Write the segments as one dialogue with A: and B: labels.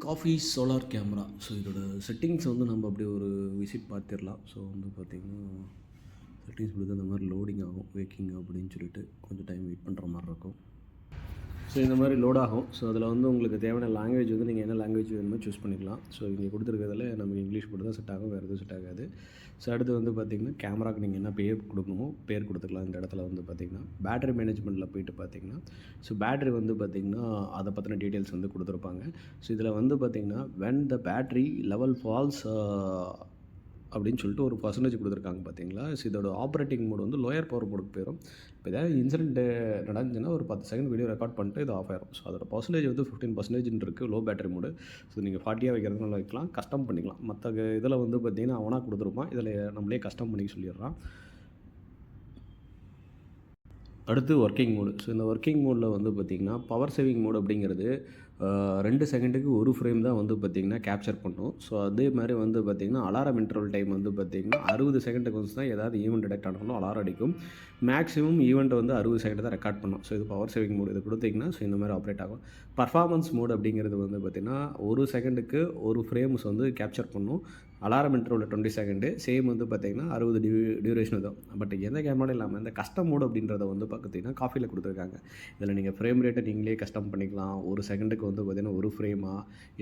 A: Coffee solar camera. So இதோட settings வந்து நம்ம அப்படியே ஒரு விசிட் பார்த்துடலாம். ஸோ வந்து பார்த்திங்கன்னா செட்டிங்ஸ் கொடுத்து அந்த மாதிரி லோடிங் ஆகும் வேக்கிங் அப்படின்னு சொல்லிட்டு கொஞ்சம் டைம் வெயிட் பண்ணுற மாதிரி இருக்கும். ஸோ இந்த மாதிரி லோட் ஆகும். ஸோ அதில் வந்து உங்களுக்கு தேவையான லாங்குவேஜ் வந்து நீங்கள் என்ன லாங்குவேஜ் வேணுமோ சூஸ் பண்ணிக்கலாம். ஸோ இங்கே கொடுத்துருக்கிறதுல நமக்கு இங்கிலீஷ் மட்டும் தான் செட் ஆகும், வேறு எதுவும் செட் ஆகாது. ஸோ அடுத்து வந்து பார்த்திங்கன்னா கேமராக்கு நீங்கள் என்ன பேர் கொடுக்கணுமோ பேர் கொடுத்துக்கலாம். இந்த இடத்துல வந்து பார்த்திங்கன்னா பேட்டரி மேனேஜ்மெண்ட்டில் போய்ட்டு பார்த்திங்கன்னா ஸோ பேட்டரி வந்து பார்த்திங்கன்னா அதை பற்றின டீட்டெயில்ஸ் வந்து கொடுத்துருப்பாங்க. ஸோ இதில் வந்து பார்த்திங்கன்னா when the battery level falls அப்படின்னு சொல்லிட்டு ஒரு பர்சன்டேஜ் கொடுத்துருக்காங்க பார்த்தீங்களா. ஸோ இதோட ஆப்ரேட்டிங் மோட் வந்து லோயர் பவர் மோடுக்கு போயிடும். இப்போ ஏதாவது இன்சிடென்ட் நடந்துச்சுன்னா ஒரு 10 செகண்ட் வீடியோ ரெக்கார்ட் பண்ணிட்டு இது ஆஃப் ஆயிரும். ஸோ அதோட பர்சன்டேஜ் வந்து 15% இருக்குது லோ பேட்டரி மோடு. ஸோ நீங்கள் 40 வைக்கிறதுனால வைக்கலாம், கஸ்டம் பண்ணிக்கலாம். மற்ற இதில் வந்து பார்த்திங்கன்னா அவனாக கொடுத்துருப்பான், இதில் நம்மளே கஸ்டம் பண்ணி சொல்லிடுறான். அடுத்து ஒர்க்கிங் மோடு. ஸோ இந்த ஒர்க்கிங் மோடில் வந்து பார்த்திங்கன்னா பவர் சேவிங் மோடு அப்படிங்கிறது 2 செகண்டுக்கு ஒரு ஃப்ரேம் தான் வந்து பார்த்திங்கன்னா கேப்சர் பண்ணும். ஸோ அதே மாதிரி வந்து பார்த்திங்கன்னா அலாரம் இன்டர்வல் டைம் வந்து பார்த்திங்கன்னா 60 செகண்டுக்கு வந்து தான் ஏதாவது ஈவெண்ட் டிடெக்ட் ஆனாலும் அலாரம் அடிக்கும். மேக்ஸிமம் ஈவெண்ட் வந்து 60 செகண்ட் தான் ரெக்கார்ட் பண்ணும். ஸோ இது பவர் சேவிங் மோடு. இது கொடுத்திங்கன்னா ஸோ இந்த மாதிரி ஆப்ரேட் ஆகும். பர்ஃபார்மன்ஸ் மோடு அப்படிங்கிறது வந்து பார்த்திங்கன்னா 1 செகண்டுக்கு ஒரு ஃப்ரேம்ஸ் வந்து கேப்சர் பண்ணும். Alarm interval 20 second. சேம் வந்து பார்த்திங்கன்னா 60 டியூரேஷன் தான். பட் எந்த கேமராவும் இல்லாமல் இந்த கஸ்டம் மோடு அப்படின்றத வந்து பார்த்திங்கன்னா காஃபியில் கொடுத்துருக்காங்க. இதில் நீங்கள் ஃப்ரேம் ரேட்டை நீங்களே கஸ்டம் பண்ணிக்கலாம். ஒரு செகண்டுக்கு வந்து பார்த்திங்கன்னா ஒரு ஃப்ரேமா,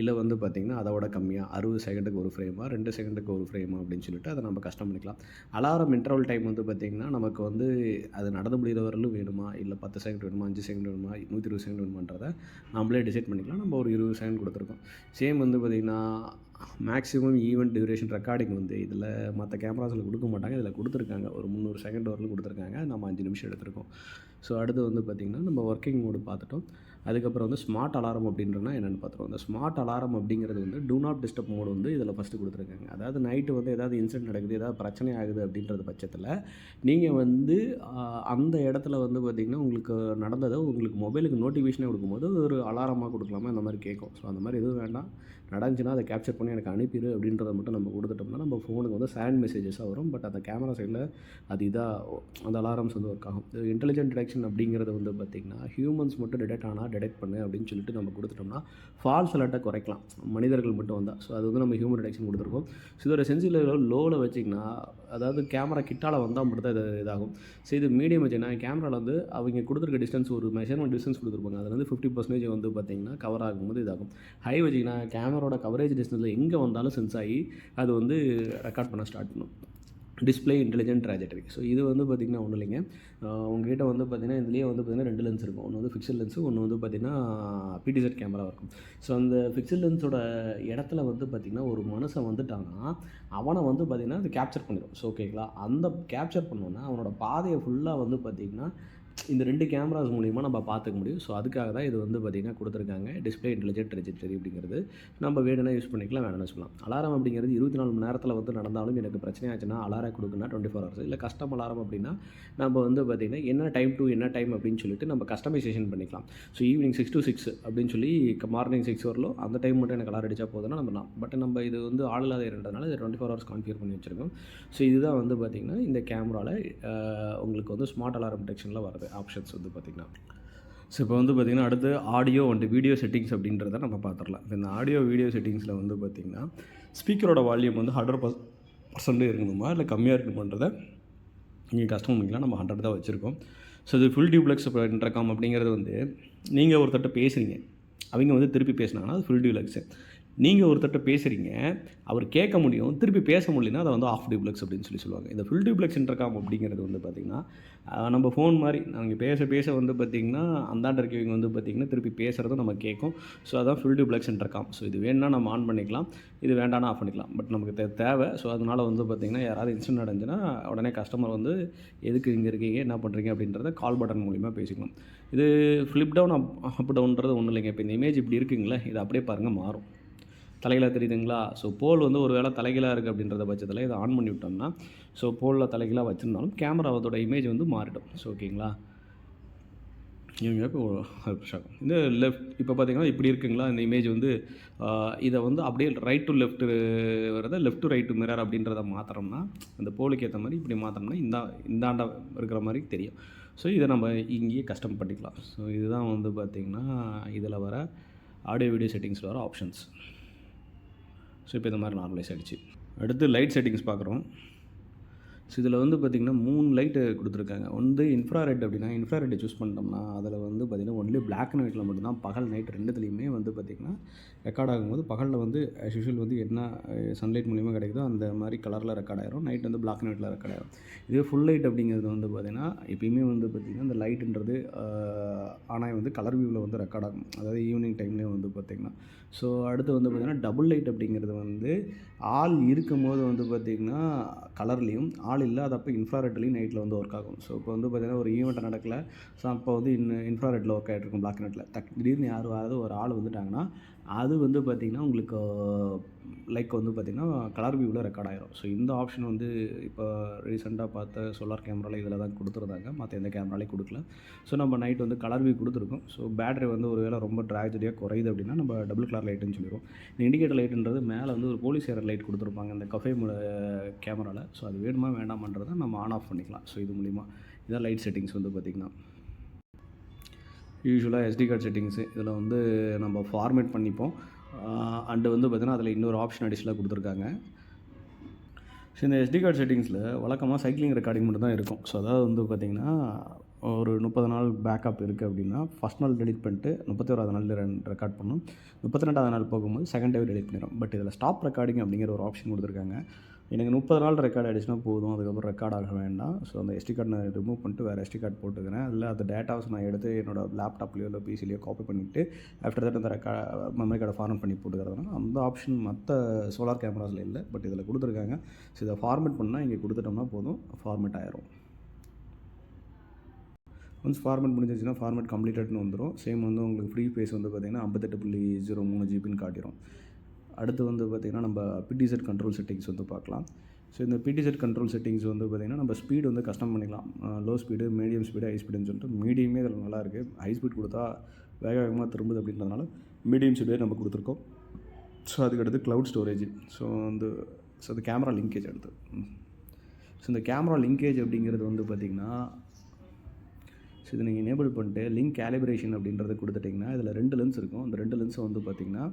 A: இல்லை வந்து பார்த்திங்கன்னா அதோட கம்மியாக 60 செகண்டுக்கு ஒரு ஃப்ரேமா, 2 செகண்டுக்கு ஒரு ஃப்ரேமா அப்படின்னு சொல்லிட்டு அதை நம்ம கஸ்டம் பண்ணிக்கலாம். அலாரம் இன்டர்வல் டைம் வந்து பார்த்திங்கன்னா நமக்கு வந்து அது நடந்து முடிகிற வரலும் வேணுமா, இல்லை 10 செகண்ட் வேணுமா, 5 செகண்ட் வேணுமா, 120 செகண்ட் வேணுமான்றதை நம்மளே டிசைட் பண்ணிக்கலாம். நம்ம ஒரு 20 செகண்ட் கொடுத்துருக்கோம். சேம் வந்து பார்த்திங்கன்னா மேக்ஸிமம் ஈவெண்ட் டியூரேஷன் ரெக்கார்டிங் வந்து இதில் மற்ற கேமராஸில் கொடுக்க மாட்டாங்க, இதில் கொடுத்துருக்காங்க. ஒரு 300 செகண்ட் வரலும் கொடுத்துருக்காங்க. நம்ம 5 நிமிஷம் எடுத்திருக்கோம். ஸோ அடுத்து வந்து பார்த்திங்கன்னா நம்ம ஒர்க்கிங் மோடு பார்த்துட்டோம். அதுக்கப்புறம் வந்து ஸ்மார்ட் அலாரம் அப்படின்றனா என்னென்னு பார்த்துருவோம். அந்த ஸ்மார்ட் அலாரம் அப்படிங்கிறது வந்து டூ நாட் டிஸ்டர்ப் மோடு வந்து இதில் ஃபஸ்ட்டு கொடுத்துருக்காங்க. அதாவது நைட்டு வந்து ஏதாவது இன்சிடென்ட் நடக்குது, ஏதாவது பிரச்சனை ஆகுது அப்படின்றது பட்சத்தில் நீங்கள் வந்து அந்த இடத்துல வந்து பார்த்திங்கன்னா உங்களுக்கு நடந்ததை உங்களுக்கு மொபைலுக்கு நோட்டிஃபிகேஷனே கொடுக்கும்போது ஒரு அலாரமாக கொடுக்கலாமா அந்த மாதிரி கேட்கும். ஸோ அந்த மாதிரி எதுவும் வேண்டாம். நடந்துச்சுன்னா அதை கேப்சர் பண்ணி எனக்கு அனுப்பிடு அப்படின்றத மட்டும் நம்ம கொடுத்துட்டோம்னா நம்ம ஃபோனுக்கு வந்து சேண்ட் மெசேஜஸாக வரும். பட் அந்த கேமரா சைடில் அது இதாக அந்த அலாரம்ஸ் வந்து ஒர்க் ஆகும். இன்டெலிஜென்ட் டிடெக்ஷன் அப்படிங்கிறது வந்து பார்த்திங்கன்னா ஹியூமன்ஸ் மட்டும் டிடெக்ட் ஆனால் டிடெக்ட் பண்ணு அப்படின்னு சொல்லிட்டு நம்ம கொடுத்துட்டோம்னா ஃபால்ஸ் அலர்ட்டை குறைக்கலாம், மனிதர்கள் மட்டும் வந்தால். ஸோ அது வந்து நம்ம ஹியூமன் டிடெக்ஷன் கொடுத்துருக்கோம். ஸோ இதோட சென்சிட்டிவ் லோவில் வச்சிங்கன்னா அதாவது கேமரா கிட்டால் வந்தால் மட்டும் தான் இது இதாகும். ஸோ இது மீடியம் வச்சுன்னா கேமராவில் வந்து அவங்க கொடுத்துருக்க டிஸ்டன்ஸ் ஒரு மெஷர்மெண்ட் டிஸ்டன்ஸ் கொடுத்துருப்பாங்க. அதில் வந்து 50% வந்து பார்த்திங்கன்னா கவர் ஆகும்போது இதாகும். ஹை வச்சிங்கன்னா கேமராவோட கவரேஜ் டிஸ்டன்ஸில் எங்கே வந்தாலும் சென்ஸ் ஆகி அது வந்து ரெக்கார்ட் பண்ண ஸ்டார்ட் பண்ணும். Display intelligent trajectory. ஸோ இது வந்து பார்த்திங்கன்னா ஒன்றும் இல்லைங்க. உங்கள்கிட்ட வந்து பார்த்திங்கன்னா இதுலேயே வந்து பார்த்திங்கன்னா 2 லென்ஸ் இருக்கும். ஒன்று வந்து ஃபிக்ஸட் லென்ஸு, ஒன்று வந்து பார்த்திங்கன்னா பிடிசெட் கேமரா இருக்கும். ஸோ அந்த ஃபிக்ஸட் லென்ஸோட இடத்துல வந்து பார்த்திங்கன்னா ஒரு மனுஷன் வந்துட்டாங்கன்னா அவனை வந்து பார்த்திங்கன்னா அது கேப்சர் பண்ணிடும். ஸோ ஓகேங்களா, அந்த கேப்சர் பண்ணோன்னா அவனோட பாதையை ஃபுல்லாக வந்து பார்த்திங்கன்னா இந்த 2 கேமராஸ் மூலிமா நம்ம பார்த்துக்க முடியும். ஸோ அதுக்காக தான் இது வந்து பார்த்திங்கன்னா கொடுத்துருக்காங்க. டிஸ்பிளே இன்டெலிஜென்ட் ட்ராஜெக்டரி அப்படிங்கிறது நம்ம வேணும்னா யூஸ் பண்ணிக்கலாம், வேணும்னு சொல்லலாம். அலாரம் அப்படிங்கிறது 24 மணி நேரத்தில் வந்து நடந்தாலும் எனக்கு பிரச்சனை ஆச்சுன்னா அலாரம் கொடுக்குன்னா 24 ஹவர்ஸ். இல்லை கஸ்டம் அலாரம் அப்படின்னா நம்ம வந்து பார்த்திங்கன்னா என்ன டைம் டு என்ன டைம் அப்படின்னு சொல்லிட்டு நம்ம கஸ்டமைசேஷன் பண்ணிக்கலாம். ஸோ ஈவினிங் 6 to 6 அப்படின்னு சொல்லி மார்னிங் 6 வரலும் அந்த டைம் மட்டும் எனக்கு அலாரம் அடித்தா போதுன்னா நம்ம பட் நம்ம இது வந்து ஆள் இல்லாத இரண்டனால இது 24 ஹவர்ஸ் கான்ஃபிகர் பண்ணி வச்சுருக்கோம். ஸோ இதுதான் வந்து பார்த்திங்கன்னா இந்த கேமராவில் உங்களுக்கு வந்து ஸ்மார்ட் அலாரம் டிடெக்ஷனில் வருது ஆப்ஷன்ஸ் வந்து பார்த்திங்கன்னா. ஸோ இப்போ வந்து பார்த்திங்கன்னா அடுத்து ஆடியோ அண்ட் வீடியோ செட்டிங்ஸ் அப்படின்றத நம்ம பார்த்துடலாம். இந்த ஆடியோ வீடியோ செட்டிங்ஸில் வந்து பார்த்திங்கன்னா ஸ்பீக்கரோட வால்யூம் வந்து 100% இருக்கணுமா இல்லை கம்மியாக இருக்கணுன்றதை நீங்கள் கஸ்டம் பண்ணிக்கலாம். நம்ம 100 தான் வச்சுருக்கோம். ஸோ இது ஃபுல் டியூப்ளெக்ஸ் இன்டர்காம் அப்படிங்கிறது வந்து நீங்கள் ஒருத்தட்ட பேசுகிறீங்க, அவங்க வந்து திருப்பி பேசினாங்கன்னா அது ஃபுல் டியூப்ளெக்ஸு. நீங்கள் ஒருத்தட்ட பேசுகிறீங்க, அவர் கேட்க முடியும், திருப்பி பேச முடியலன்னா அதை வந்து ஆஃப் டியூப்ளெக்ஸ் அப்படின்னு சொல்லுவாங்க. இந்த ஃபுல் டியூப்ளெக்ஸ் இன்டர்காம் அப்படிங்கிறது வந்து பார்த்திங்கன்னா நம்ம ஃபோன் மாதிரி நாங்கள் பேச வந்து பார்த்திங்கன்னா அந்தாண்ட இருக்கவங்க வந்து பார்த்திங்கன்னா திருப்பி பேசுகிறதும் நம்ம கேட்கும். ஸோ அதான் ஃபுல் டியூப்ளெக்ஸ் இன்டர்காம். ஸோ இது வேணுன்னா நம்ம ஆன் பண்ணிக்கலாம், இது வேண்டாம்னா ஆஃப் பண்ணிக்கலாம். பட் நமக்கு தேவை. ஸோ அதனால் வந்து பார்த்திங்கன்னா யாராவது இன்சிடென்ட் நடந்துச்சுன்னா உடனே கஸ்டமர் வந்து எதுக்கு இங்கே இருக்கீங்க, என்ன பண்ணுறீங்க அப்படின்றத கால் பட்டன் மூலிமா பேசிக்கலாம். இது ஃப்ளிப் டவுன் அப் டவுன்றது ஒன்றும் இல்லைங்க. இப்போ இந்த இமேஜ் இப்படி இருக்குங்களே, இது அப்படியே பாருங்கள் மாறும். தலைகீழாக தெரியுதுங்களா. ஸோ போல் வந்து ஒரு வேளை தலைகீழாக இருக்குது அப்படின்றத பட்சத்தில் இதை ஆன் பண்ணி விட்டோம்னா ஸோ போலில் தலைகீழாக வச்சுருந்தாலும் கேமராவோட இமேஜ் வந்து மாறிடும். ஸோ ஓகேங்களா, இவங்க இப்போ இந்த லெஃப்ட் இப்போ பார்த்திங்கன்னா இப்படி இருக்குங்களா இந்த இமேஜ் வந்து இதை வந்து அப்படியே ரைட் டு லெஃப்ட்டு வரதை left to right to mirror அப்படின்றத மாற்றுறோம்னா அந்த போலுக்கு ஏற்ற மாதிரி இப்படி மாற்றோம்னா இந்தாண்ட இருக்கிற மாதிரி தெரியும். ஸோ இதை நம்ம இங்கேயே கஸ்டம் பண்ணிக்கலாம். ஸோ இதுதான் வந்து பார்த்திங்கன்னா இதில் வர ஆடியோ வீடியோ செட்டிங்ஸில் வர ஆப்ஷன்ஸ். ஸோ இப்போ இந்த மாதிரி நார்மலைஸ் ஆகிடுச்சு. அடுத்து லைட் செட்டிங்ஸ் பார்க்குறோம். ஸோ இதில் வந்து பார்த்திங்கன்னா 3 லைட்டு கொடுத்துருக்காங்க. வந்து இன்ஃப்ராரெட் அப்படின்னா இன்ஃப்ராரெட்டை சூஸ் பண்ணிட்டோம்னா அதில் வந்து பார்த்திங்கன்னா ஒன்லி பிளாக் அண்ட் ஒயிட்டில் மட்டும்தான் பகல் நைட் ரெண்டுத்துலேயுமே வந்து பார்த்திங்கன்னா ரெக்கார்ட் ஆகும்போது பகலில் வந்து ஆஸ் யூஷுவல் வந்து என்ன சன்லைட் மூலிமா கிடைக்குதோ அந்த மாதிரி கலரில் ரெக்கார்ட் ஆகிரும். நைட் வந்து பிளாக் அண்ட் ஒயிட்டில் ரெக்கார்ட் ஆகிரும். இதே ஃபுல் லைட் அப்படிங்கிறது வந்து பார்த்திங்கன்னா எப்பயுமே வந்து பார்த்திங்கன்னா இந்த லைட்டுன்றது ஆனால் வந்து கலர் வியூவில் வந்து ரெக்கார்ட் ஆகும். அதாவது ஈவினிங் டைம்லேயே வந்து பார்த்திங்கன்னா. ஸோ அடுத்து வந்து பார்த்திங்கன்னா டபுள் லைட் அப்படிங்கிறது வந்து ஆள் இருக்கும்போது வந்து பார்த்திங்கன்னா கலர்லேயும், ஆள் இல்லாதப்போ இன்ஃப்ராரெட்லேயும் நைட்டில் வந்து ஒர்க் ஆகும். ஸோ இப்போ வந்து பார்த்திங்கன்னா ஒரு ஈவெண்ட் நடக்கல. ஸோ அப்போ வந்து இன்ஃப்ராரெட்டில் ஒர்க் ஆகிட்ருக்கும் பிளாக் அண்ட் ஒயிட்டில். திடீர்னு யாராவது ஒரு ஆள் வந்துட்டாங்கன்னா அது வந்து பார்த்திங்கன்னா உங்களுக்கு லைக் வந்து பார்த்திங்கன்னா கலர் வியூவில் ரெக்கார்ட் ஆகிரும். ஸோ இந்த ஆப்ஷன் வந்து இப்போ ரீசெண்டாக பார்த்த சோலார் கேமராவில் இதில் தான் கொடுத்துருந்தாங்க. மற்ற எந்த கேமராலையும் கொடுக்கல. ஸோ நம்ம நைட் வந்து கலர் வியூ கொடுத்துருக்கோம். ஸோ பேட்டரி வந்து ஒரு வேளை ரொம்ப ட்ராஜடியாக குறையுது அப்படின்னா நம்ம டபுள் கலர் லைட்டுன்னு சொல்லிடுவோம். இந்த இண்டிகேட்டர் லைட்டுன்றது மேலே வந்து ஒரு போலீஸ் ஏர் லைட் கொடுத்துருப்பாங்க இந்த கஃபே கேமராவில். ஸோ அது வேணுமா வேண்டாமன்றதை நம்ம ஆன் ஆஃப் பண்ணிக்கலாம். ஸோ இது மூலிமா இதான் லைட் செட்டிங்ஸ் வந்து பார்த்திங்கன்னா. யூஸ்வலாக SD கார்டு செட்டிங்ஸு இதில் வந்து நம்ம ஃபார்மேட் பண்ணிப்போம். அண்டு வந்து பார்த்திங்கன்னா அதில் இன்னொரு ஆப்ஷன் அடிஷ்னலாக கொடுத்துருக்காங்க. ஸோ இந்த SD கார்டு செட்டிங்ஸில் வழக்கமாக சைக்கிளிங் ரெக்கார்டிங் மட்டும் தான் இருக்கும். ஸோ அதாவது வந்து பார்த்திங்கன்னா ஒரு 30 நாள் பேக்கப் இருக்குது அப்படின்னா ஃபஸ்ட் நாள் டெலிட் பண்ணிட்டு 31வது நாள் ரெக்கார்ட் பண்ணணும். 32வது நாள் போகும்போது செகண்ட் டே டெலிட் பண்ணிடும். பட் இதில் ஸ்டாப் ரெக்கார்டிங் அப்படிங்கிற ஒரு ஆப்ஷன் கொடுத்துருக்காங்க. எனக்கு 30 நாள் ரெக்கார்ட் ஆகிடுச்சுன்னா போதும், அதுக்கப்புறம் ரெக்கார்ட் ஆக வேண்டாம். ஸோ அந்த SD கார்டு நான் ரிமூவ் பண்ணிட்டு வேறு SD கார்டு போட்டுக்கிறேன். அதில் அந்த டேட்டாஸ் நான் எடுத்து என்னோடய லேப்டாப்லேயோ இல்லை பிசிலையோ காப்பி பண்ணிவிட்டு ஆஃப்டர் தட் அந்த மெமரி கார்டை ஃபார்மேட் பண்ணி போட்டுக்கிறதுனால அந்த ஆப்ஷன் மற்ற சோலார் கேமராஸில் இல்லை. பட் இதில் கொடுத்துருக்காங்க. ஸோ இதை ஃபார்மேட் பண்ணால் இங்கே கொடுத்துட்டோம்னா போதும், ஃபார்மேட் ஆயிரும். ஒன்ஸ் ஃபார்மேட் முடிஞ்சிச்சுன்னா ஃபார்மேட் கம்ப்ளீட்டட்னு வந்துடும். சேம் வந்து உங்களுக்கு ஃப்ரீ ஸ்பேஸ் வந்து பார்த்திங்கன்னா 58.03 ஜிபின்னு காட்டிடும். அடுத்து வந்து பார்த்திங்கன்னா நம்ம PTZ கண்ட்ரோல் செட்டிங்ஸ் வந்து பார்க்கலாம். ஸோ இந்த PTZ கண்ட்ரோல் செட்டிங்ஸ் வந்து பார்த்திங்கன்னா நம்ம ஸ்பீடு வந்து கஸ்டம் பண்ணிக்கலாம். Low speed, medium speed, high ஸ்பீடுன்னு சொல்லிட்டு மீடியமே இதில் நல்லாயிருக்கு. ஹை ஸ்பீட் கொடுத்தா வேகமாக திரும்புது அப்படின்றதுனால மீடியம் ஸ்பீடே நம்ம கொடுத்துருக்கோம். ஸோ அதுக்கடுத்து க்ளவுட் ஸ்டோரேஜ். ஸோ அது கேமரா லிங்கேஜ் அடுத்து. ஸோ இந்த கேமரா லிங்கேஜ் அப்படிங்கிறது வந்து பார்த்திங்கன்னா ஸோ இதை நீங்கள் எனேபிள் பண்ணிட்டு லிங்க் கேலிப்ரேஷன் அப்படின்றத கொடுத்துட்டிங்கன்னா இதில் 2 லென்ஸ் இருக்கும். அந்த 2 லென்ஸை வந்து பார்த்திங்கன்னா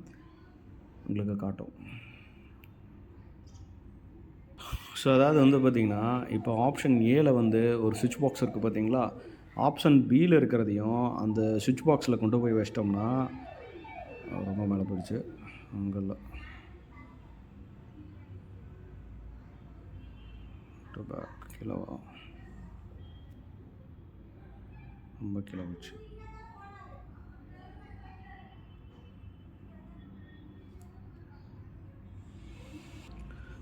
A: உங்களுக்கு காட்டும். ஸோ அதாவது வந்து பார்த்திங்கன்னா இப்போ ஆப்ஷன் ஏல வந்து ஒரு சுவிட்ச் பாக்ஸ் இருக்குது பார்த்திங்களா, ஆப்ஷன் பியில் இருக்கிறதையும் அந்த சுவிட்ச் பாக்ஸில் கொண்டு போய் வச்சிட்டோம்னா ரொம்ப மேலே போயிடுச்சு. அங்கெல்லாம் கிலோவா ரொம்ப கிலோ வச்சு.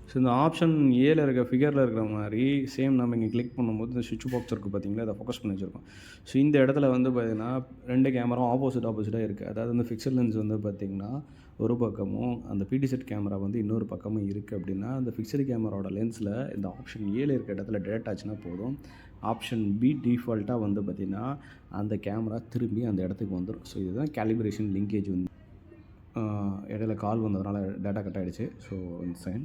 A: ஸோ இந்த ஆப்ஷன் ஏல இருக்க ஃபிகரில் இருக்கிற மாதிரி சேம் நம்ம இங்கே கிளிக் பண்ணும்போது இந்த சுவிட்ச் பாக்ஸ் இருக்குது பார்த்திங்களா, அதை ஃபோக்கஸ் பண்ணி வச்சுருக்கோம். ஸோ இந்த இடத்துல வந்து பார்த்திங்கன்னா 2 கேமரா ஆப்போசிட்டாக இருக்குது. அதாவது இந்த ஃபிக்ஸட் லென்ஸ் வந்து பார்த்திங்கன்னா ஒரு பக்கமும் அந்த PTZ கேமரா வந்து இன்னொரு பக்கமும் இருக்குது அப்படின்னா அந்த ஃபிக்ஸட் கேமராவோட லென்ஸில் இந்த ஆப்ஷன் ஏல இருக்க இடத்துல டேட் ஆச்சுன்னா போதும். ஆப்ஷன் பி டிஃபால்ட்டாக வந்து பார்த்திங்கன்னா அந்த கேமரா திரும்பி அந்த இடத்துக்கு வந்துடும். ஸோ இதுதான் கேலிப்ரேஷன் லிங்கேஜ். வந்து இடையில கால் வந்ததுனால டேட்டா கட் ஆகிடுச்சு. So sign.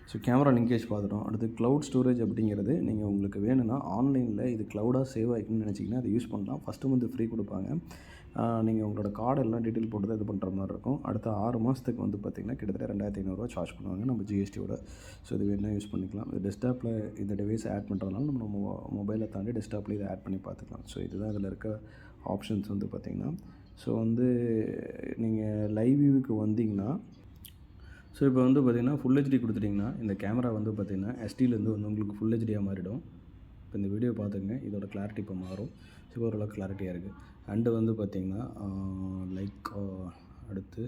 A: So camera linkage பார்த்துட்டோம். அடுத்து க்ளவுட் ஸ்டோரேஜ் அப்படிங்கிறது நீங்கள் உங்களுக்கு வேணும்னா ஆன்லைனில் இது க்ளவுடாக சேவ் ஆகிக்கணும்னு நினச்சிங்கன்னா அதை யூஸ் பண்ணலாம். ஃபஸ்ட்டு வந்து ஃப்ரீ கொடுப்பாங்க. நீங்கள் உங்களோட கார்டு எல்லாம் டீட்டெயில் போட்டு தான் இது பண்ணுற மாதிரி இருக்கும். அடுத்த 6 மாதத்துக்கு வந்து பார்த்திங்கன்னா கிட்டத்தட்ட 2500 சார்ஜ் பண்ணுவாங்க நம்ம GSTயோட. ஸோ இது வேணால் யூஸ் பண்ணிக்கலாம். இது டெஸ்க்டாப்பில் இந்த டிவைஸ் ஆட் பண்ணுறதுனால நம்ம மொபைலை தாண்டி டெஸ்க்டாப்பில் இதை ஆட் பண்ணி பார்த்துக்கலாம். ஸோ இதுதான் இதில் இருக்க ஆப்ஷன்ஸ் வந்து பார்த்திங்கன்னா. ஸோ வந்து நீங்கள் லைவ் வியூவுக்கு வந்தீங்கன்னா ஸோ இப்போ வந்து பார்த்திங்கன்னா ஃபுல் HD கொடுத்துட்டிங்கன்னா இந்த கேமரா வந்து பார்த்திங்கன்னா SDலேருந்து வந்து உங்களுக்கு ஃபுல் HDயாக மாறிடும். இப்போ இந்த வீடியோ பார்த்துங்க, இதோட கிளாரிட்டி இப்போ மாறும். ஸோ ஓரளவுக்கு கிளாரிட்டியாக இருக்குது. அண்டு வந்து பார்த்திங்கன்னா லைக் அடுத்து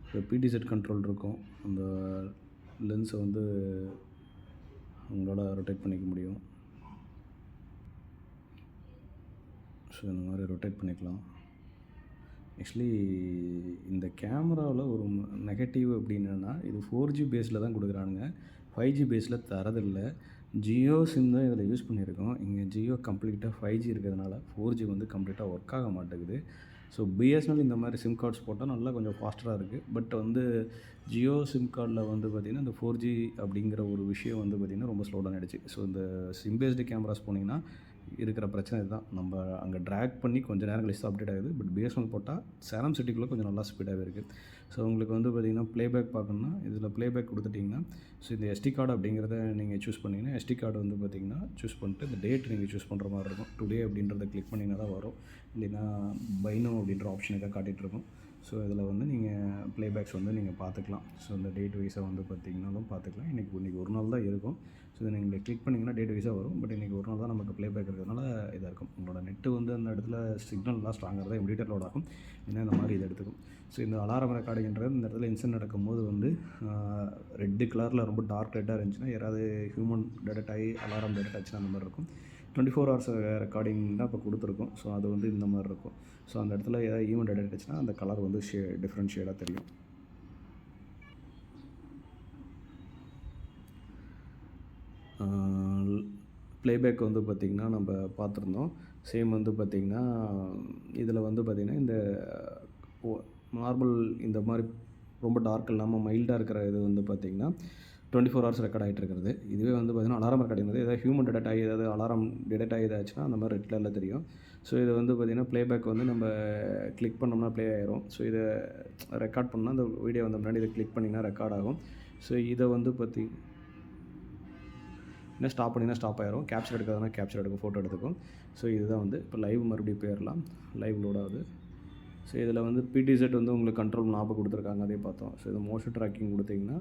A: இப்போ PTZ கண்ட்ரோல் இருக்கும். அந்த லென்ஸை வந்து உங்களால் ரொட்டேட் பண்ணிக்க முடியும். ஸோ இந்த மாதிரி ரொட்டேட் பண்ணிக்கலாம். ஆக்சுவலி இந்த கேமராவில் ஒரு நெகட்டிவ் அப்படின்னா இது 4G பேஸில் தான் கொடுக்குறானுங்க, 5G பேஸில் தரதில்லை. ஜியோ சிம் தான் இதில் யூஸ் பண்ணியிருக்கோம். இங்கே ஜியோ கம்ப்ளீட்டாக 5G இருக்கிறதுனால 4G வந்து கம்ப்ளீட்டாக ஒர்க் ஆக மாட்டேங்குது. ஸோ BSNL இந்த மாதிரி சிம் கார்ட்ஸ் போட்டால் நல்லா கொஞ்சம் ஃபாஸ்ட்டாக இருக்குது. பட் வந்து ஜியோ சிம் கார்டில் வந்து பார்த்திங்கன்னா இந்த 4G அப்படிங்கிற ஒரு விஷயம் வந்து பார்த்திங்கன்னா ரொம்ப ஸ்லோ டவுன் ஆகிடுச்சு. ஸோ இந்த சிம் பேஸ்டு கேமராஸ் போனீங்கன்னா
B: இருக்கிற பிரச்சனை இதுதான். நம்ம அங்கே ட்ராக் பண்ணி கொஞ்சம் நேரம் கழிச்சு தான் அப்டேட் ஆகுது. பட் பிஎஸ்என்எல் போட்டால் சேலம் சிட்டிக்குள்ளே கொஞ்சம் நல்லா ஸ்பீடாகவே இருக்குது. ஸோ உங்களுக்கு வந்து பார்த்திங்கன்னா ப்ளேபேக் பார்க்கணுன்னா இதில் ப்ளேபேக் கொடுத்துட்டிங்கன்னா ஸோ இந்த எஸ்டி கார்டு அப்படிங்கிறத நீங்கள் சூஸ் பண்ணிங்கன்னா எஸ்டி கார்டு வந்து பார்த்திங்கன்னா சூஸ் பண்ணிட்டு இந்த டேட் நீங்கள் சூஸ் பண்ணுற மாதிரி இருக்கும். டுடே அப்படின்றத கிளிக் பண்ணிங்கன்னா தான் வரும். இல்லைன்னா பைனோ அப்படின்ற ஆப்ஷனுக்காக காட்டிகிட்ருக்கும். ஸோ இதில் வந்து நீங்கள் ப்ளேபேக்ஸ் வந்து நீங்கள் பார்த்துக்கலாம். ஸோ இந்த டேட் வைஸாக வந்து பார்த்திங்கனாலும் பார்த்துக்கலாம். இன்றைக்கி ஒரு நாள் தான் இருக்கும். ஸோ இதை நீங்கள் கிளிக் பண்ணிங்கன்னா டேட் வைஸாக வரும். பட் இன்றைக்கி ஒரு நாள் தான் நமக்கு ப்ளேபேக் இருக்கிறதுனால இதாக இருக்கும். உங்களோட நெட்டு வந்து அந்த இடத்துல சிக்னல்லாம் ஸ்ட்ராங்காக தான் இமீடியட் லோட் ஆகும். ஏன்னா இந்த மாதிரி இதை எடுத்துக்கும். ஸோ இந்த அலாரம் ரெக்கார்டிங்கிறது இந்த இடத்துல இன்சிடென்ட் நடக்கும்போது வந்து ரெட்டு கலரில் ரொம்ப டார்க் ரெட்டாக இருந்துச்சுன்னா யாராவது ஹியூமன் டெடெக்ட் ஆகி அலாரம் டெடெக்ட் ஆச்சுன்னா அந்த மாதிரி இருக்கும். 24 ஹவர்ஸ் ரெக்கார்டிங் தான் இப்போ கொடுத்துருக்கோம். ஸோ அது வந்து இந்த மாதிரி இருக்கும். ஸோ அந்த இடத்துல ஏதாவது ஈவெண்ட் டெடெக்ட் ஆச்சுன்னா அந்த கலர் வந்து டிஃப்ரெண்ட் ஷேடாக தெரியும். ப்ளேபேக் வந்து பார்த்திங்கன்னா நம்ம பார்த்துருந்தோம். சேம் வந்து பார்த்திங்கன்னா இதில் வந்து பார்த்திங்கன்னா இந்த நார்மல் இந்த மாதிரி ரொம்ப டார்க் இல்லாமல் மைல்டாக இருக்கிற இது வந்து பார்த்திங்கன்னா 24 ஹவர்ஸ் ரெக்கார்ட் ஆகிட்டு இருக்கிறது. இதுவே வந்து பார்த்திங்கன்னா அலாரம் ரெக்கார்டிங் வந்து ஏதாவது ஹியூமன் டெடெக்ட் ஆகி ஏதாவது அலாரம் டிடெக்ட் ஆகி ஏதாச்சுன்னா அந்த மாதிரி ரெட் கலரில் தெரியும். ஸோ இது வந்து பார்த்திங்கன்னா ப்ளேபேக் வந்து நம்ம கிளிக் பண்ணோம்னா ப்ளே ஆயிரும். ஸோ இதை ரெக்கார்ட் பண்ணால் அந்த வீடியோ வந்த முன்னாடி இதை கிளிக் பண்ணிங்கன்னா ரெக்கார்ட் ஆகும். ஸோ இதை வந்து இன்னும் ஸ்டாப் பண்ணிங்கன்னா ஸ்டாப் ஆயிரும். கேப்சர் எடுக்கிறதுனா கேப்சர் எடுக்கும், ஃபோட்டோ எடுத்துக்கும். ஸோ இதுதான் வந்து இப்போ லைவ் மறுபடியும் போயிடலாம். லைவ் லோட் ஆகுது. ஸோ இதில் வந்து பிடிசெட் வந்து உங்களுக்கு கண்ட்ரோல் நாப கொடுத்துருக்காங்க, அதே பார்த்தோம். ஸோ இது மோஷன் ட்ராக்கிங் கொடுத்திங்கன்னா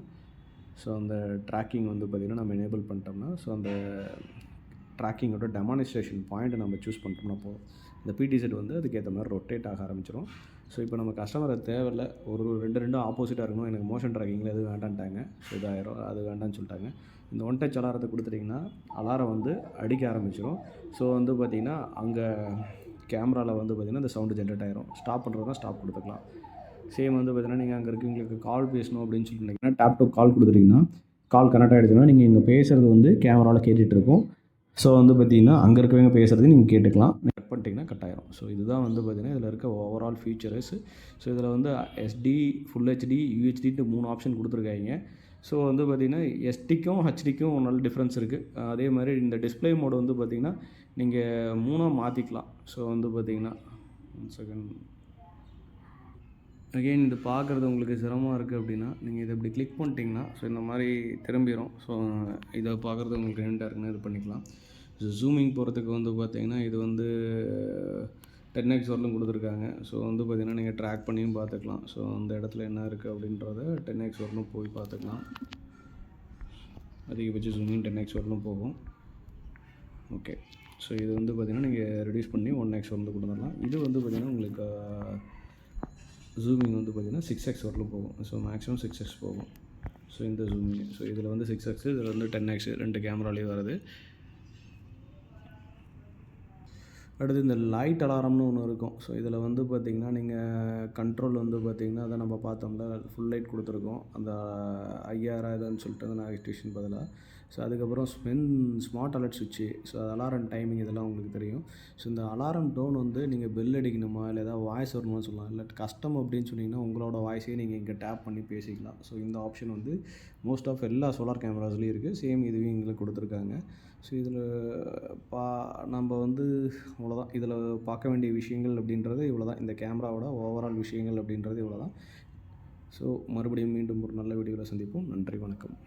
B: ஸோ அந்த ட்ராக்கிங் வந்து பார்த்திங்கன்னா நம்ம எனேபிள் பண்ணிட்டோம்னா ஸோ அந்த ட்ராக்கிங்கோட டெமானிஸ்ட்ரேஷன் பாயிண்ட்டை நம்ம சூஸ் பண்ணிட்டோம்னா போதும். இந்த பிடிசெட் வந்து அதுக்கேற்ற மாதிரி ரொட்டேட் ஆக ஆரம்பிச்சிடும். ஸோ இப்போ நம்ம கஸ்டமர் தேவையில்லை, ஒரு ரெண்டும் ஆப்போசிட்டாக இருக்கணும், எனக்கு மோஷன் ட்ராக்கிங்கில் எதுவும் வேண்டான்ட்டாங்க. ஸோ இதாயிரும், அது வேண்டான்னு சொல்லிட்டாங்க. இந்த ஒன் டச் அலாரத்தை கொடுத்துட்டிங்கன்னா அலாரம் வந்து அடிக்க ஆரம்பிச்சிடும். ஸோ வந்து பார்த்திங்கன்னா அங்கே கேமராவில் வந்து பார்த்திங்கன்னா இந்த சவுண்டு ஜென்ரேட் ஆகிரும். ஸ்டாப் பண்ணுறதுனா ஸ்டாப் கொடுத்துக்கலாம். சேம் வந்து பார்த்திங்கன்னா நீங்கள் அங்கே இருக்கவங்களுக்கு கால் பேசணும் அப்படின்னு சொல்லிட்டிங்கன்னா டேப் டு கால் கொடுத்துட்டிங்கன்னா கால் கனெக்ட் ஆகிடுச்சுன்னா நீங்கள் இங்கே பேசுகிறது வந்து கேமராவில் கேட்டுட்ருக்கும். ஸோ வந்து பார்த்திங்கன்னா அங்கே இருக்கவங்க பேசுகிறது நீங்கள் கேட்டுக்கலாம். கட் பண்ணிட்டீங்கன்னா கட் ஆயிரும். ஸோ இதுதான் வந்து பார்த்திங்கன்னா இதில் இருக்க ஓவரால் ஃபீச்சர்ஸ். ஸோ இதில் வந்து SD, ஃபுல் HD, UHDன்ட்டு 3 ஆப்ஷன் கொடுத்துருக்காங்க. ஸோ வந்து பார்த்திங்கன்னா எஸ்டிக்கும் ஹெச்டிக்கும் நல்ல டிஃப்ரென்ஸ் இருக்குது. அதே மாதிரி இந்த டிஸ்பிளே மோடு வந்து பார்த்திங்கன்னா நீங்கள் 3ஆக மாற்றிக்கலாம். ஸோ வந்து பார்த்திங்கன்னா 1 செகண்ட் அகெயின் இது பார்க்குறது உங்களுக்கு சிரமமாக இருக்குது அப்படின்னா நீங்கள் இதை இப்படி கிளிக் பண்ணிட்டீங்கன்னா ஸோ இந்த மாதிரி திரும்பிடும். ஸோ இதை பார்க்குறது உங்களுக்கு ரெண்டாக இருக்குன்னு இது பண்ணிக்கலாம். ஸோ ஜூமிங் போகிறதுக்கு வந்து பார்த்திங்கன்னா இது வந்து 10x வரலும் கொடுத்துருக்காங்க. ஸோ வந்து பார்த்திங்கன்னா நீங்கள் ட்ராக் பண்ணியும் பார்த்துக்கலாம். ஸோ அந்த இடத்துல என்ன இருக்குது அப்படின்றத 10x வரலும் போய் பார்த்துக்கலாம். அதிகபட்ச ஜூமிங் 10x வரலும் போகும். ஓகே, ஸோ இது வந்து பார்த்திங்கன்னா நீங்கள் ரெடியூஸ் பண்ணி 1x வந்து கொடுத்துடலாம். இது வந்து பார்த்திங்கன்னா உங்களுக்கு ஜூமிங் வந்து பார்த்திங்கன்னா 6x வரலும் போகும். ஸோ மேக்ஸிமம் 6x போகும். ஸோ இந்த ஜூமிங் ஸோ இதில் வந்து 6x, இதில் வந்து 10x, 2 கேமராலேயும் வருது. அடுத்து இந்த லைட் அலாரம்னு ஒன்று இருக்கும். ஸோ இதில் வந்து பார்த்திங்கன்னா நீங்கள் கண்ட்ரோல் வந்து பார்த்திங்கன்னா அதை நம்ம பார்த்தோம்ல ஃபுல் லைட் கொடுத்துருக்கோம். அந்த IR இதுன்னு சொல்லிட்டு அந்த நாவிகேஷன் பதிலாக. ஸோ அதுக்கப்புறம் ஸ்மார்ட் அலர்ட் சுவிட்சு, ஸோ அலாரம் டைமிங் இதெல்லாம் உங்களுக்கு தெரியும். ஸோ இந்த அலாரம் டோன் வந்து நீங்கள் பெல் அடிக்கணுமா இல்லை ஏதாவது வாய்ஸ் வரணுமா சொல்லலாம். இல்லை கஸ்டம் அப்படின்னு சொன்னிங்கன்னா உங்களோட வாய்ஸையே நீங்கள் இங்கே டேப் பண்ணி பேசிக்கலாம். ஸோ இந்த ஆப்ஷன் வந்து மோஸ்ட் ஆஃப் எல்லா சோலார் கேமராஸ்லேயும் இருக்குது. சேம் இதுவே எங்களுக்கு கொடுத்துருக்காங்க. ஸோ இதில் நம்ம வந்து அவ்வளோதான். இதில் பார்க்க வேண்டிய விஷயங்கள் அப்படின்றது இவ்வளோ தான். இந்த கேமராவோட ஓவரால் விஷயங்கள் அப்படின்றது இவ்வளோ தான். ஸோ மறுபடியும் மீண்டும் ஒரு நல்ல வீடியோவில் சந்திப்போம். நன்றி, வணக்கம்.